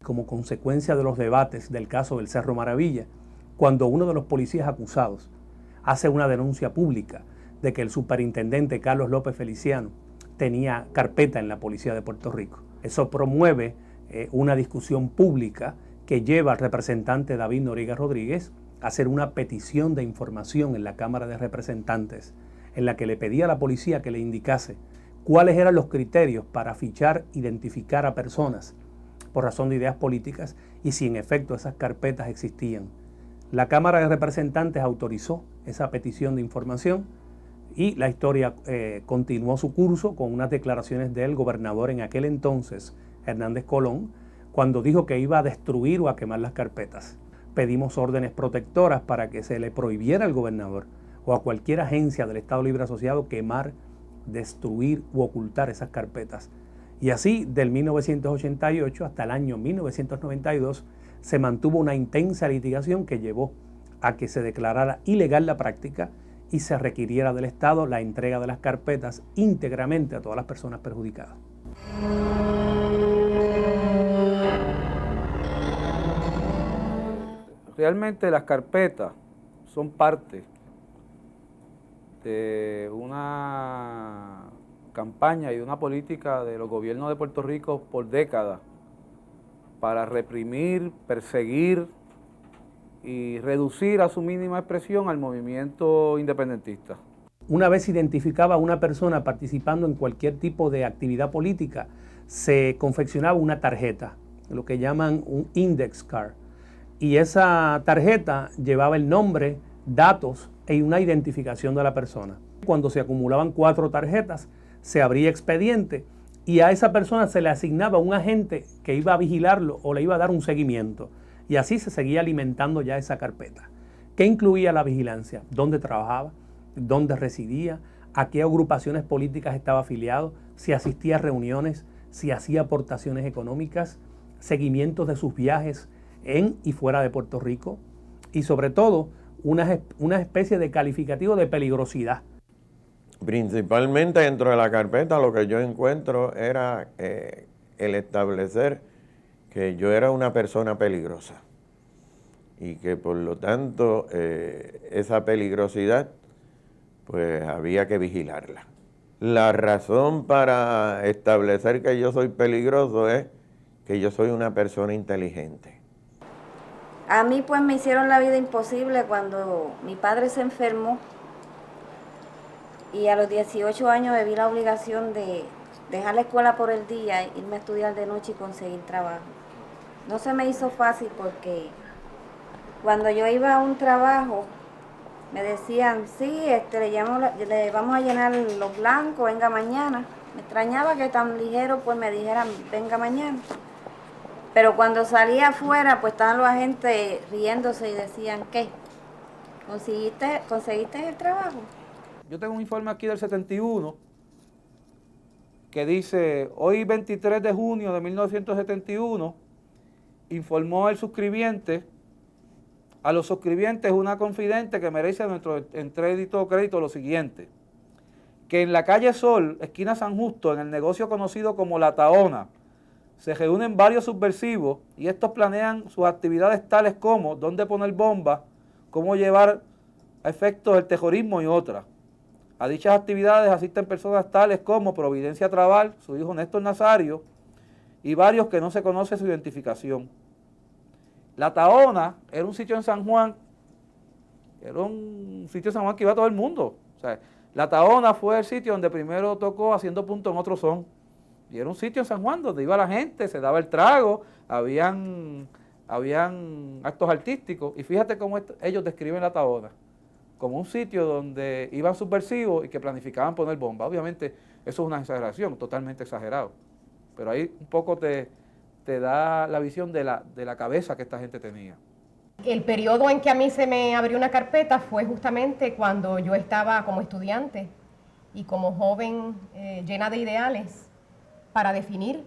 como consecuencia de los debates del caso del Cerro Maravilla, cuando uno de los policías acusados hace una denuncia pública de que el superintendente Carlos López Feliciano tenía carpeta en la policía de Puerto Rico. Eso promueve una discusión pública que lleva al representante David Noriega Rodríguez a hacer una petición de información en la Cámara de Representantes, en la que le pedía a la policía que le indicase cuáles eran los criterios para fichar, identificar a personas por razón de ideas políticas y si en efecto esas carpetas existían. La Cámara de Representantes autorizó esa petición de información y la historia continuó su curso con unas declaraciones del gobernador en aquel entonces, Hernández Colón, cuando dijo que iba a destruir o a quemar las carpetas. Pedimos órdenes protectoras para que se le prohibiera al gobernador o a cualquier agencia del Estado Libre Asociado quemar, destruir u ocultar esas carpetas. Y así, del 1988 hasta el año 1992, se mantuvo una intensa litigación que llevó a que se declarara ilegal la práctica y se requiriera del Estado la entrega de las carpetas íntegramente a todas las personas perjudicadas. Realmente las carpetas son parte de una campaña y una política de los gobiernos de Puerto Rico por décadas para reprimir, perseguir y reducir a su mínima expresión al movimiento independentista. Una vez identificaba a una persona participando en cualquier tipo de actividad política, se confeccionaba una tarjeta, lo que llaman un index card, y esa tarjeta llevaba el nombre, datos e una identificación de la persona. Cuando se acumulaban 4 tarjetas, se abría expediente y a esa persona se le asignaba un agente que iba a vigilarlo o le iba a dar un seguimiento. Y así se seguía alimentando ya esa carpeta. ¿Qué incluía la vigilancia? ¿Dónde trabajaba? ¿Dónde residía? ¿A qué agrupaciones políticas estaba afiliado? ¿Si asistía a reuniones? ¿Si hacía aportaciones económicas? ¿Seguimientos de sus viajes en y fuera de Puerto Rico? Y sobre todo, una especie de calificativo de peligrosidad. Principalmente dentro de la carpeta lo que yo encuentro era el establecer que yo era una persona peligrosa y que por lo tanto esa peligrosidad pues había que vigilarla. La razón para establecer que yo soy peligroso es que yo soy una persona inteligente. A mí pues me hicieron la vida imposible cuando mi padre se enfermó y a los 18 años me vi la obligación de dejar la escuela por el día, irme a estudiar de noche y conseguir trabajo. No se me hizo fácil porque cuando yo iba a un trabajo me decían, sí, le vamos a llenar los blancos, venga mañana. Me extrañaba que tan ligero pues me dijeran, venga mañana. Pero cuando salía afuera, pues estaban los agentes riéndose y decían, ¿qué? ¿Conseguiste el trabajo? Yo tengo un informe aquí del 71 que dice, hoy 23 de junio de 1971, informó el suscribiente, a los suscribientes una confidente que merece a nuestro crédito lo siguiente, que en la calle Sol, esquina San Justo, en el negocio conocido como La Taona, se reúnen varios subversivos y estos planean sus actividades tales como dónde poner bombas, cómo llevar a efectos el terrorismo y otras. A dichas actividades asisten personas tales como Providencia Trabal, su hijo Néstor Nazario, y varios que no se conoce su identificación. La Taona era un sitio en San Juan, que iba todo el mundo. O sea, La Taona fue el sitio donde primero tocó Haciendo Punto en Otro Son. Y era un sitio en San Juan donde iba la gente, se daba el trago, habían actos artísticos. Y fíjate cómo ellos describen La Taona, como un sitio donde iban subversivos y que planificaban poner bombas. Obviamente eso es una exageración, totalmente exagerado. Pero ahí un poco te da la visión de la cabeza que esta gente tenía. El periodo en que a mí se me abrió una carpeta fue justamente cuando yo estaba como estudiante y como joven llena de ideales para definir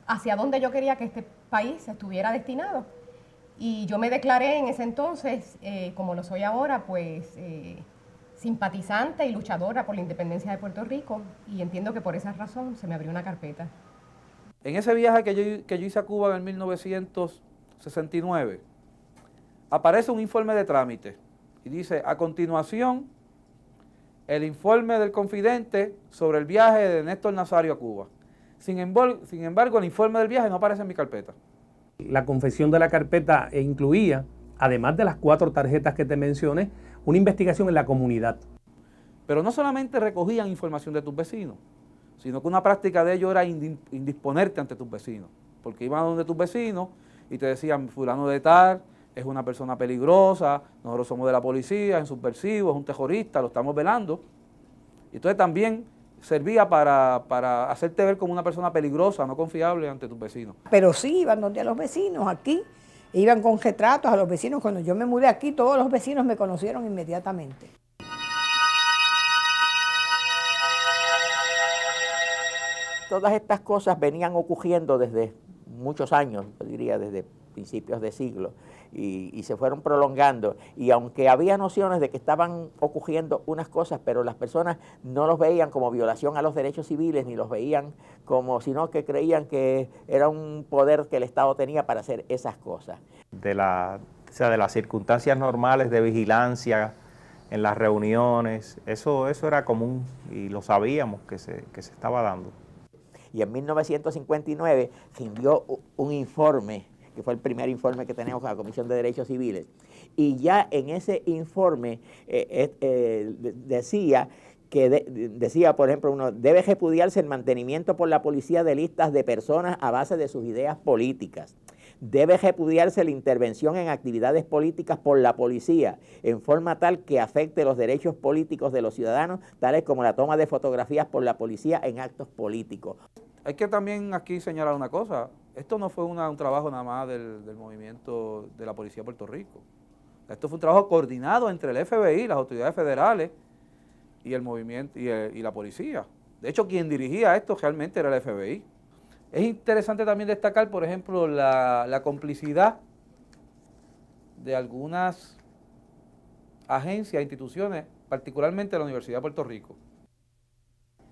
hacia dónde yo quería que este país estuviera destinado. Y yo me declaré en ese entonces, como lo soy ahora, pues simpatizante y luchadora por la independencia de Puerto Rico, y entiendo que por esa razón se me abrió una carpeta. En ese viaje que yo hice a Cuba en el 1969, aparece un informe de trámite y dice, a continuación, el informe del confidente sobre el viaje de Néstor Nazario a Cuba. Sin embargo, el informe del viaje no aparece en mi carpeta. La confesión de la carpeta incluía, además de las 4 tarjetas que te mencioné, una investigación en la comunidad. Pero no solamente recogían información de tus vecinos, sino que una práctica de ello era indisponerte ante tus vecinos, porque iban a donde tus vecinos y te decían, fulano de tal es una persona peligrosa, nosotros somos de la policía, es un subversivo, es un terrorista, lo estamos velando. Y entonces también servía para hacerte ver como una persona peligrosa, no confiable ante tus vecinos. Pero sí iban donde a los vecinos aquí, iban con retratos a los vecinos. Cuando yo me mudé aquí, todos los vecinos me conocieron inmediatamente. Todas estas cosas venían ocurriendo desde muchos años, yo diría desde principios de siglo, y se fueron prolongando. Y aunque había nociones de que estaban ocurriendo unas cosas, pero las personas no los veían como violación a los derechos civiles, ni los veían como, sino que creían que era un poder que el Estado tenía para hacer esas cosas. De las circunstancias normales de vigilancia en las reuniones, eso era común y lo sabíamos que se estaba dando. Y en 1959 rindió un informe, que fue el primer informe que tenemos con la Comisión de Derechos Civiles, y ya en ese informe decía, por ejemplo, debe repudiarse el mantenimiento por la policía de listas de personas a base de sus ideas políticas. Debe repudiarse la intervención en actividades políticas por la policía en forma tal que afecte los derechos políticos de los ciudadanos, tales como la toma de fotografías por la policía en actos políticos. Hay que también aquí señalar una cosa, esto no fue un trabajo nada más del movimiento de la Policía de Puerto Rico. Esto fue un trabajo coordinado entre el FBI, las autoridades federales y el movimiento y la policía. De hecho, quien dirigía esto realmente era el FBI. Es interesante también destacar, por ejemplo, la complicidad de algunas agencias, instituciones, particularmente la Universidad de Puerto Rico.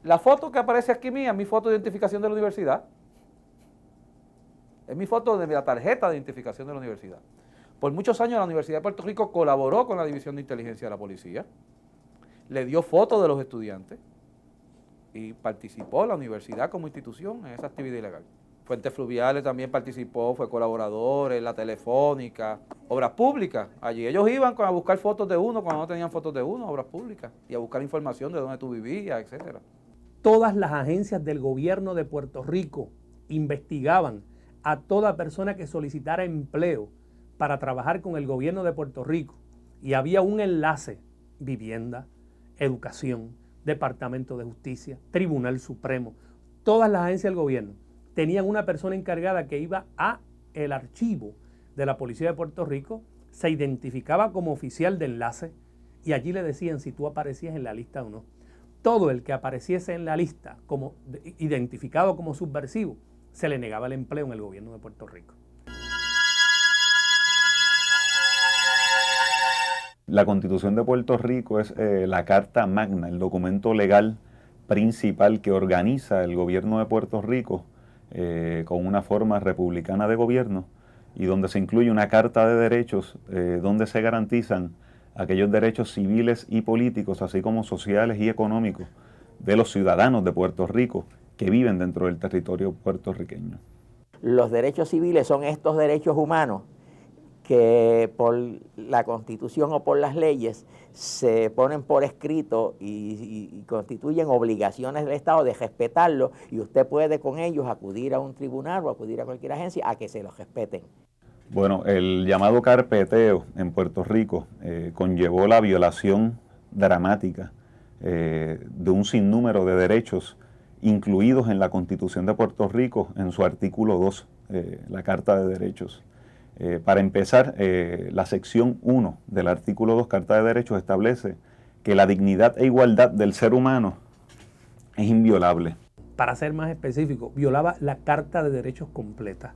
La foto que aparece aquí mía es mi foto de identificación de la universidad. Es mi foto de la tarjeta de identificación de la universidad. Por muchos años la Universidad de Puerto Rico colaboró con la División de Inteligencia de la Policía, le dio fotos de los estudiantes y participó la universidad como institución en esa actividad ilegal. Fuentes Fluviales también participó, fue colaborador en la Telefónica, Obras Públicas. Allí ellos iban a buscar fotos de uno cuando no tenían fotos de uno, Obras Públicas, y a buscar información de dónde tú vivías, etcétera. Todas las agencias del gobierno de Puerto Rico investigaban a toda persona que solicitara empleo para trabajar con el gobierno de Puerto Rico. Y había un enlace: vivienda, educación, Departamento de Justicia, Tribunal Supremo. Todas las agencias del gobierno tenían una persona encargada que iba a el archivo de la Policía de Puerto Rico, se identificaba como oficial de enlace y allí le decían si tú aparecías en la lista o no. Todo el que apareciese en la lista como identificado como subversivo, se le negaba el empleo en el gobierno de Puerto Rico. La Constitución de Puerto Rico es la Carta Magna, el documento legal principal que organiza el gobierno de Puerto Rico con una forma republicana de gobierno y donde se incluye una carta de derechos donde se garantizan aquellos derechos civiles y políticos, así como sociales y económicos de los ciudadanos de Puerto Rico que viven dentro del territorio puertorriqueño. Los derechos civiles son estos derechos humanos que por la Constitución o por las leyes se ponen por escrito y constituyen obligaciones del Estado de respetarlo, y usted puede con ellos acudir a un tribunal o acudir a cualquier agencia a que se los respeten. Bueno, el llamado carpeteo en Puerto Rico conllevó la violación dramática de un sinnúmero de derechos incluidos en la Constitución de Puerto Rico en su artículo 2, la Carta de Derechos. Para empezar, la sección 1 del artículo 2, Carta de Derechos, establece que la dignidad e igualdad del ser humano es inviolable. Para ser más específico, violaba la Carta de Derechos completa.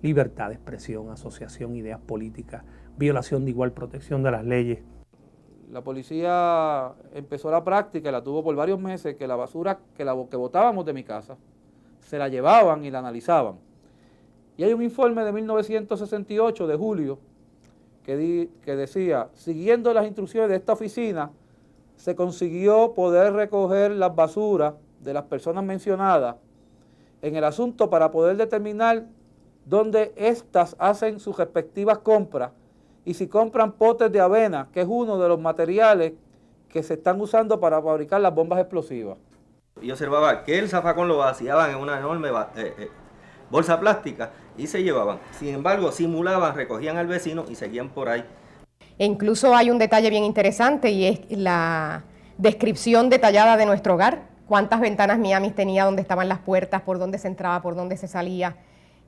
Libertad de expresión, asociación, ideas políticas, violación de igual protección de las leyes. La policía empezó la práctica y la tuvo por varios meses, que la basura que botábamos de mi casa se la llevaban y la analizaban. Y hay un informe de 1968 de julio que decía, siguiendo las instrucciones de esta oficina, se consiguió poder recoger las basuras de las personas mencionadas en el asunto para poder determinar dónde éstas hacen sus respectivas compras y si compran potes de avena, que es uno de los materiales que se están usando para fabricar las bombas explosivas. Yo observaba que el zafacón lo vaciaban en una enorme bolsa plástica y se llevaban. Sin embargo, simulaban, recogían al vecino y seguían por ahí. E incluso hay un detalle bien interesante y es la descripción detallada de nuestro hogar. Cuántas ventanas Miami tenía, dónde estaban las puertas, por dónde se entraba, por dónde se salía.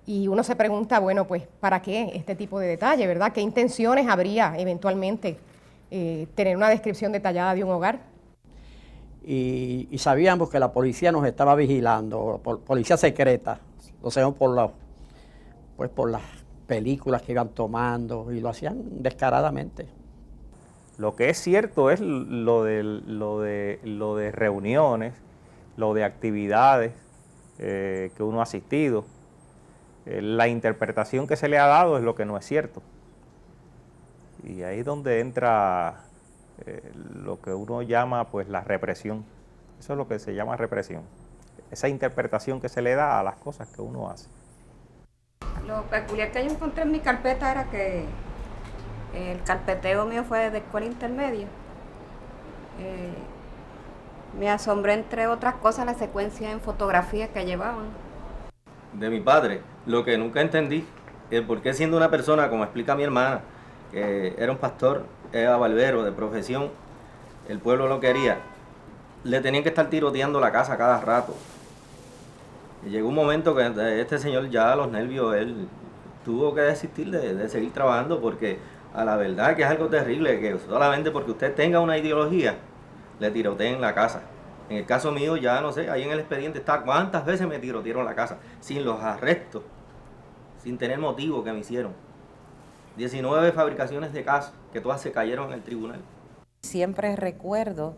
Y uno se pregunta, bueno, pues, ¿para qué este tipo de detalle, verdad? ¿Qué intenciones habría eventualmente tener una descripción detallada de un hogar? Y sabíamos que la policía nos estaba vigilando, policía secreta, lo sabemos por las películas que iban tomando y lo hacían descaradamente. Lo que es cierto es lo de reuniones, lo de actividades que uno ha asistido. La interpretación que se le ha dado es lo que no es cierto. Y ahí es donde entra lo que uno llama pues la represión. Eso es lo que se llama represión. Esa interpretación que se le da a las cosas que uno hace. Lo peculiar que yo encontré en mi carpeta era que el carpeteo mío fue de escuela intermedia. Me asombró, entre otras cosas, la secuencia en fotografías que llevaban. De mi padre, lo que nunca entendí es por qué, siendo una persona, como explica mi hermana, que era un pastor, era barbero de profesión, el pueblo lo quería, le tenían que estar tiroteando la casa cada rato. Y llegó un momento que este señor ya a los nervios, él tuvo que desistir de seguir trabajando, porque a la verdad que es algo terrible que solamente porque usted tenga una ideología le tiroteen la casa. En el caso mío, ya no sé, ahí en el expediente está cuántas veces me tirotearon la casa, sin los arrestos, sin tener motivo que me hicieron. 19 fabricaciones de casos que todas se cayeron en el tribunal. Siempre recuerdo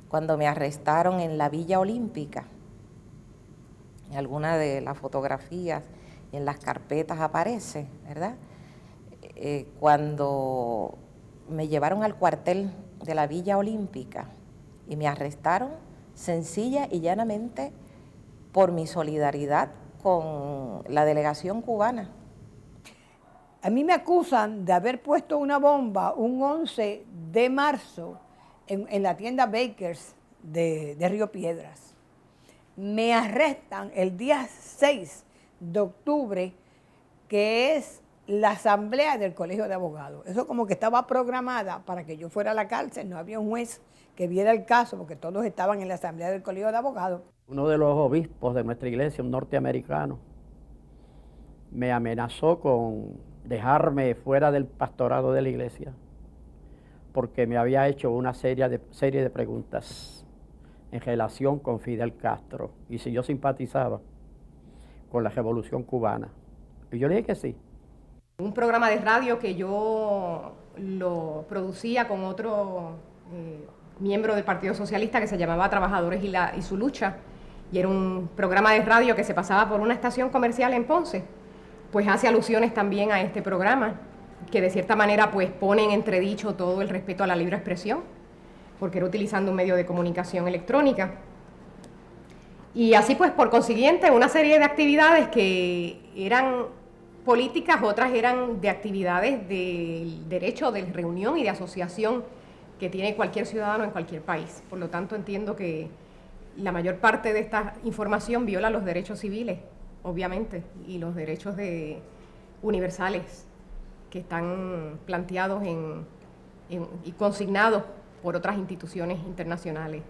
cuando me arrestaron en la Villa Olímpica. En alguna de las fotografías y en las carpetas aparece, ¿verdad? Cuando me llevaron al cuartel de la Villa Olímpica y me arrestaron sencilla y llanamente por mi solidaridad con la delegación cubana. A mí me acusan de haber puesto una bomba un 11 de marzo en la tienda Bakers de Río Piedras. Me arrestan el día 6 de octubre, que es la asamblea del Colegio de Abogados. Eso como que estaba programada para que yo fuera a la cárcel, no había un juez que viera el caso porque todos estaban en la asamblea del Colegio de Abogados. Uno de los obispos de nuestra iglesia, un norteamericano, me amenazó con dejarme fuera del pastorado de la iglesia porque me había hecho una serie de preguntas en relación con Fidel Castro y si yo simpatizaba con la Revolución Cubana. Y yo le dije que sí. Un programa de radio que yo lo producía con otro miembro del Partido Socialista que se llamaba Trabajadores y su lucha, y era un programa de radio que se pasaba por una estación comercial en Ponce, pues hace alusiones también a este programa, que de cierta manera pues pone en entredicho todo el respeto a la libre expresión, porque era utilizando un medio de comunicación electrónica. Y así pues, por consiguiente, una serie de actividades que eran políticas, otras eran de actividades del derecho de reunión y de asociación que tiene cualquier ciudadano en cualquier país. Por lo tanto, entiendo que la mayor parte de esta información viola los derechos civiles, obviamente, y los derechos universales que están planteados y consignados por otras instituciones internacionales.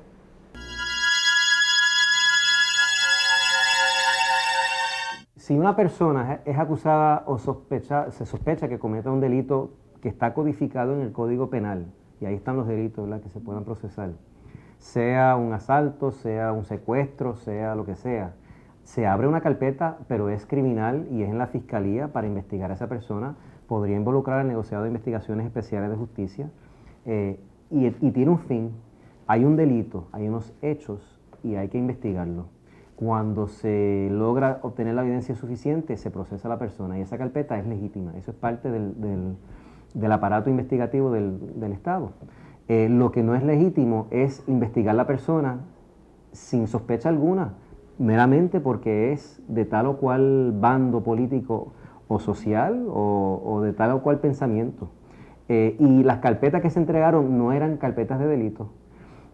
Si una persona es acusada o se sospecha que cometa un delito que está codificado en el Código Penal, y ahí están los delitos, ¿verdad?, que se puedan procesar, sea un asalto, sea un secuestro, sea lo que sea, se abre una carpeta, pero es criminal y es en la fiscalía para investigar a esa persona, podría involucrar al negociado de investigaciones especiales de justicia y tiene un fin. Hay un delito, hay unos hechos y hay que investigarlo. Cuando se logra obtener la evidencia suficiente, se procesa a la persona y esa carpeta es legítima. Eso es parte del aparato investigativo del Estado. Lo que no es legítimo es investigar la persona sin sospecha alguna, meramente porque es de tal o cual bando político o social o de tal o cual pensamiento. Y las carpetas que se entregaron no eran carpetas de delito.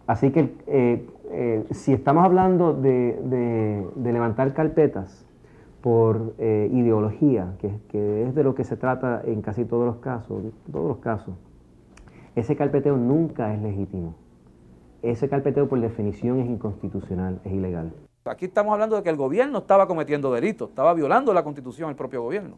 Así que si estamos hablando de levantar carpetas por ideología, que es de lo que se trata en casi todos los casos, ese carpeteo nunca es legítimo. Ese carpeteo por definición es inconstitucional, es ilegal. Aquí estamos hablando de que el gobierno estaba cometiendo delitos, estaba violando la Constitución, el propio gobierno.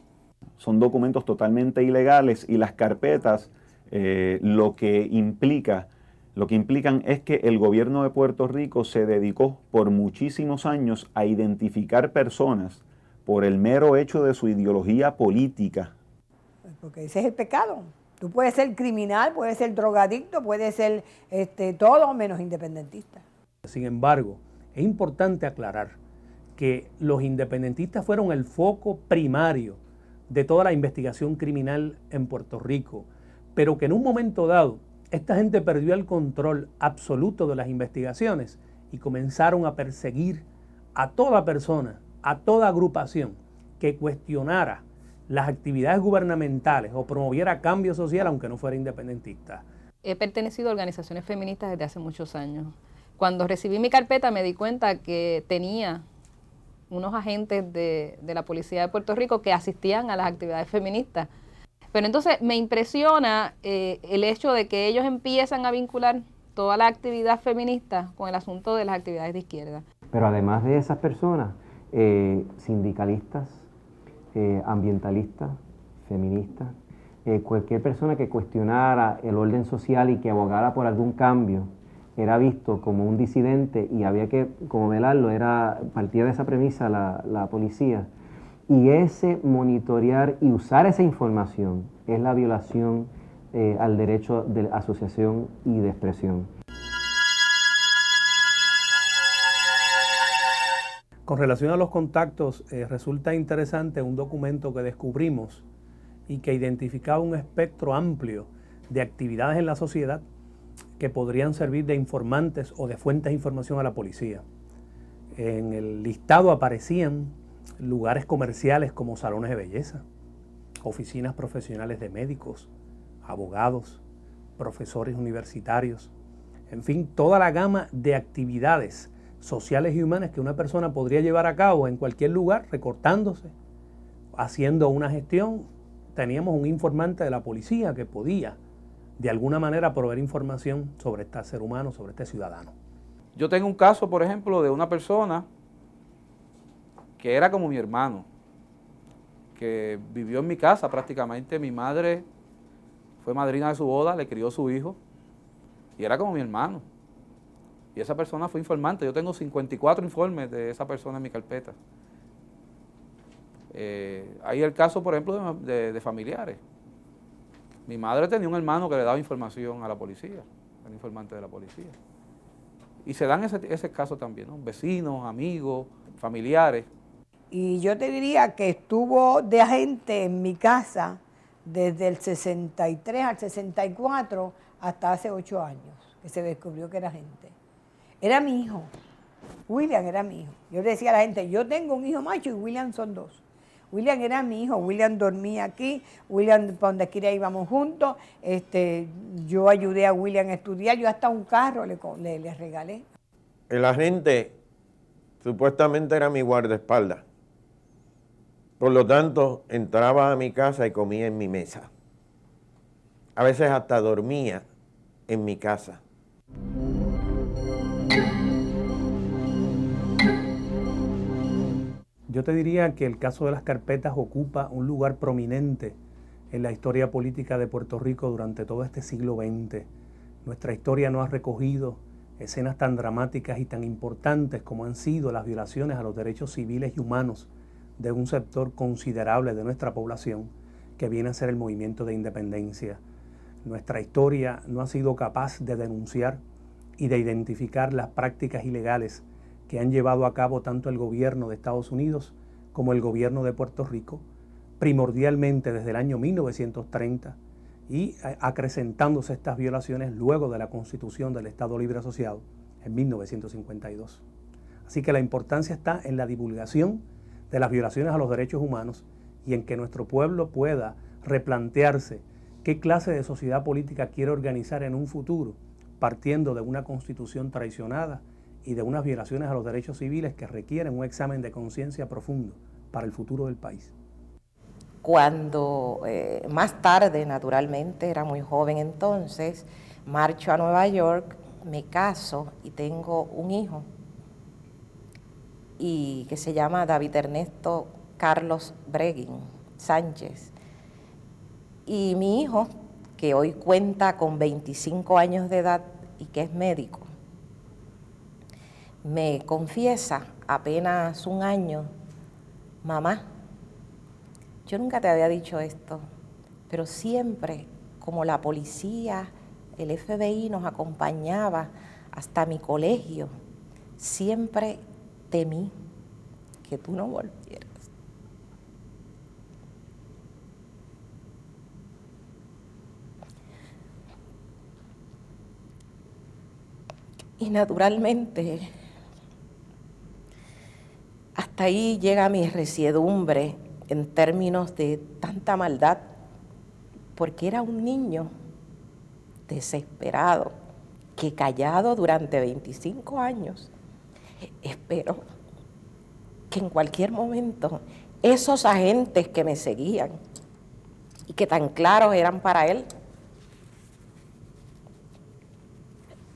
Son documentos totalmente ilegales y las carpetas lo que implican es que el gobierno de Puerto Rico se dedicó por muchísimos años a identificar personas por el mero hecho de su ideología política. Porque ese es el pecado. Tú puedes ser criminal, puedes ser drogadicto, puedes ser todo menos independentista. Sin embargo, es importante aclarar que los independentistas fueron el foco primario de toda la investigación criminal en Puerto Rico, pero que en un momento dado esta gente perdió el control absoluto de las investigaciones y comenzaron a perseguir a toda persona, a toda agrupación que cuestionara las actividades gubernamentales o promoviera cambio social aunque no fuera independentista. He pertenecido a organizaciones feministas desde hace muchos años. Cuando recibí mi carpeta me di cuenta que tenía unos agentes de la Policía de Puerto Rico que asistían a las actividades feministas. Pero entonces me impresiona el hecho de que ellos empiezan a vincular toda la actividad feminista con el asunto de las actividades de izquierda. Pero además de esas personas, sindicalistas, ambientalistas, feministas, cualquier persona que cuestionara el orden social y que abogara por algún cambio, era visto como un disidente y había que como velarlo, partía de esa premisa la policía. Y ese monitorear y usar esa información es la violación al derecho de asociación y de expresión. Con relación a los contactos, resulta interesante un documento que descubrimos y que identificaba un espectro amplio de actividades en la sociedad que podrían servir de informantes o de fuentes de información a la policía. En el listado aparecían lugares comerciales como salones de belleza, oficinas profesionales de médicos, abogados, profesores universitarios, en fin, toda la gama de actividades sociales y humanas que una persona podría llevar a cabo en cualquier lugar, recortándose, haciendo una gestión. Teníamos un informante de la policía que podía, de alguna manera, proveer información sobre este ser humano, sobre este ciudadano. Yo tengo un caso, por ejemplo, de una persona que era como mi hermano, que vivió en mi casa prácticamente. Mi madre fue madrina de su boda, le crió su hijo, y era como mi hermano. Y esa persona fue informante. Yo tengo 54 informes de esa persona en mi carpeta. Hay el caso, por ejemplo, de familiares. Mi madre tenía un hermano que le daba información a la policía, era informante de la policía. Y se dan ese caso también, ¿no? Vecinos, amigos, familiares. Y yo te diría que estuvo de agente en mi casa desde el 63 al 64 hasta hace 8 años, que se descubrió que era agente. Era mi hijo, William era mi hijo. Yo le decía a la gente, yo tengo un hijo macho y William son 2. William era mi hijo, William dormía aquí, William para donde quiera íbamos juntos, yo ayudé a William a estudiar, yo hasta un carro le regalé. El agente supuestamente era mi guardaespaldas. Por lo tanto, entraba a mi casa y comía en mi mesa. A veces hasta dormía en mi casa. Yo te diría que el caso de las carpetas ocupa un lugar prominente en la historia política de Puerto Rico durante todo este siglo XX. Nuestra historia no ha recogido escenas tan dramáticas y tan importantes como han sido las violaciones a los derechos civiles y humanos de un sector considerable de nuestra población que viene a ser el movimiento de independencia. Nuestra historia no ha sido capaz de denunciar y de identificar las prácticas ilegales que han llevado a cabo tanto el gobierno de Estados Unidos como el gobierno de Puerto Rico, primordialmente desde el año 1930 y acrecentándose estas violaciones luego de la Constitución del Estado Libre Asociado en 1952. Así que la importancia está en la divulgación de las violaciones a los derechos humanos y en que nuestro pueblo pueda replantearse qué clase de sociedad política quiere organizar en un futuro, partiendo de una constitución traicionada y de unas violaciones a los derechos civiles que requieren un examen de conciencia profundo para el futuro del país. Cuando más tarde, naturalmente, era muy joven entonces, marcho a Nueva York, me caso y tengo un hijo, y que se llama David Ernesto Carlos Breguin Sánchez. Y mi hijo, que hoy cuenta con 25 años de edad y que es médico, me confiesa apenas un año: mamá, yo nunca te había dicho esto, pero siempre, como la policía, el FBI nos acompañaba hasta mi colegio, siempre temí que tú no volvieras. Y naturalmente, hasta ahí llega mi resiedumbre en términos de tanta maldad, porque era un niño desesperado que, callado durante 25 años, esperó que en cualquier momento esos agentes que me seguían y que tan claros eran para él,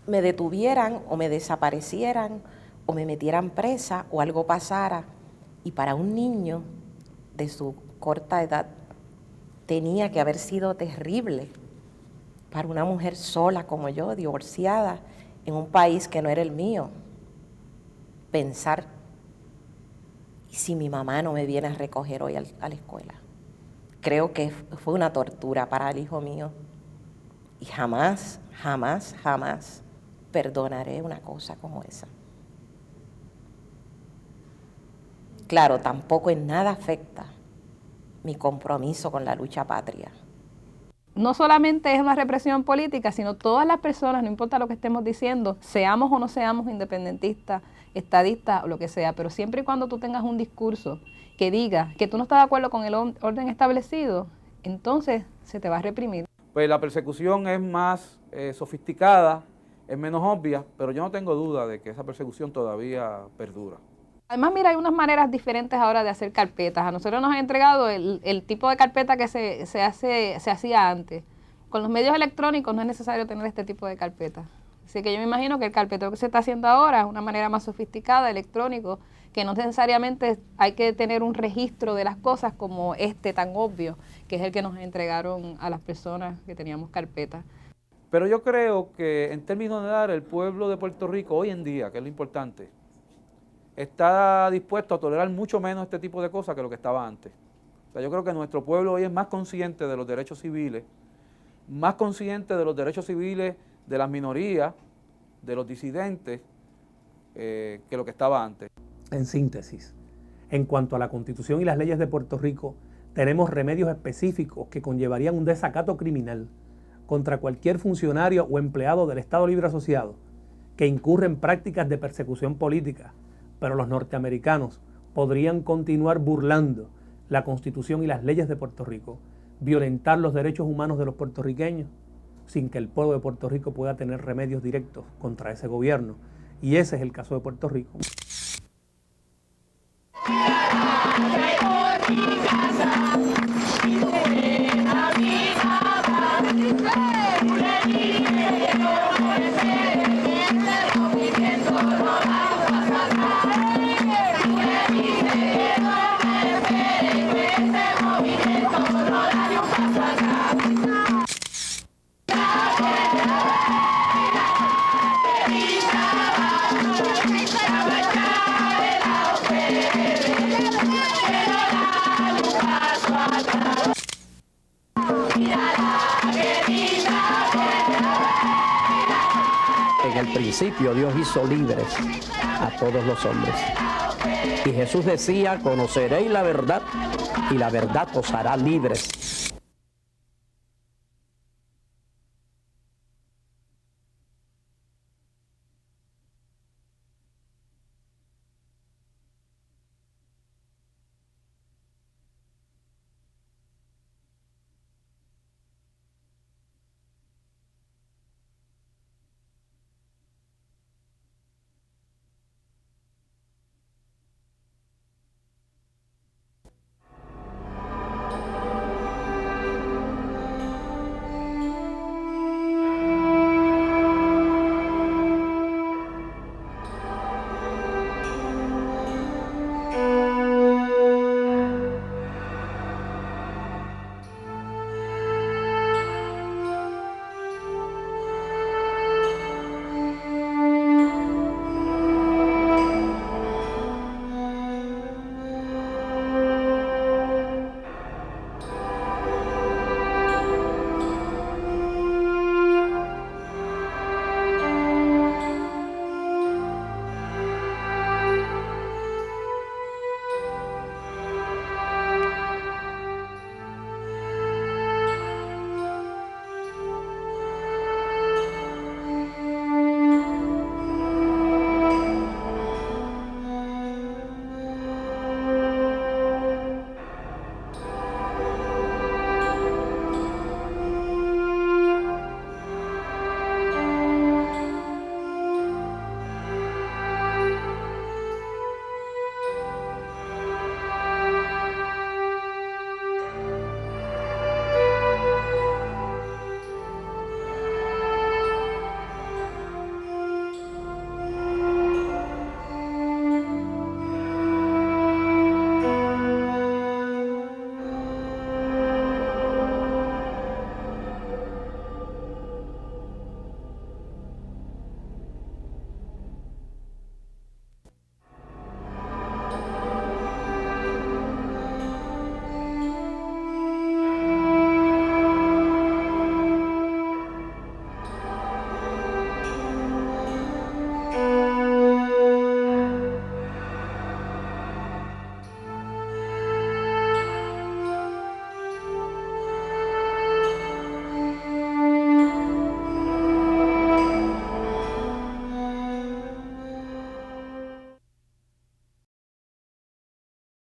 me detuvieran o me desaparecieran o me metieran presa o algo pasara. Y para un niño de su corta edad tenía que haber sido terrible. Para una mujer sola como yo, divorciada, en un país que no era el mío, pensar: ¿y si mi mamá no me viene a recoger hoy a la escuela? Creo que fue una tortura para el hijo mío. Y jamás, jamás, jamás perdonaré una cosa como esa. Claro, tampoco en nada afecta mi compromiso con la lucha patria. No solamente es una represión política, sino todas las personas, no importa lo que estemos diciendo, seamos o no seamos independentistas, estadistas o lo que sea, pero siempre y cuando tú tengas un discurso que diga que tú no estás de acuerdo con el orden establecido, entonces se te va a reprimir. Pues la persecución es más sofisticada, es menos obvia, pero yo no tengo duda de que esa persecución todavía perdura. Además, mira, hay unas maneras diferentes ahora de hacer carpetas. A nosotros nos han entregado el tipo de carpeta que se hacía antes. Con los medios electrónicos no es necesario tener este tipo de carpeta. Así que yo me imagino que el carpeteo que se está haciendo ahora es una manera más sofisticada, electrónico, que no necesariamente hay que tener un registro de las cosas como este tan obvio, que es el que nos entregaron a las personas que teníamos carpetas. Pero yo creo que en términos de dar, el pueblo de Puerto Rico hoy en día, que es lo importante, está dispuesto a tolerar mucho menos este tipo de cosas que lo que estaba antes. O sea, yo creo que nuestro pueblo hoy es más consciente de los derechos civiles, más consciente de los derechos civiles de las minorías, de los disidentes, que lo que estaba antes. En síntesis, en cuanto a la Constitución y las leyes de Puerto Rico, tenemos remedios específicos que conllevarían un desacato criminal contra cualquier funcionario o empleado del Estado Libre Asociado que incurre en prácticas de persecución política, pero los norteamericanos podrían continuar burlando la Constitución y las leyes de Puerto Rico, violentar los derechos humanos de los puertorriqueños, sin que el pueblo de Puerto Rico pueda tener remedios directos contra ese gobierno. Y ese es el caso de Puerto Rico. Esta el principio Dios hizo libres a todos los hombres. Y Jesús decía, conoceréis la verdad y la verdad os hará libres.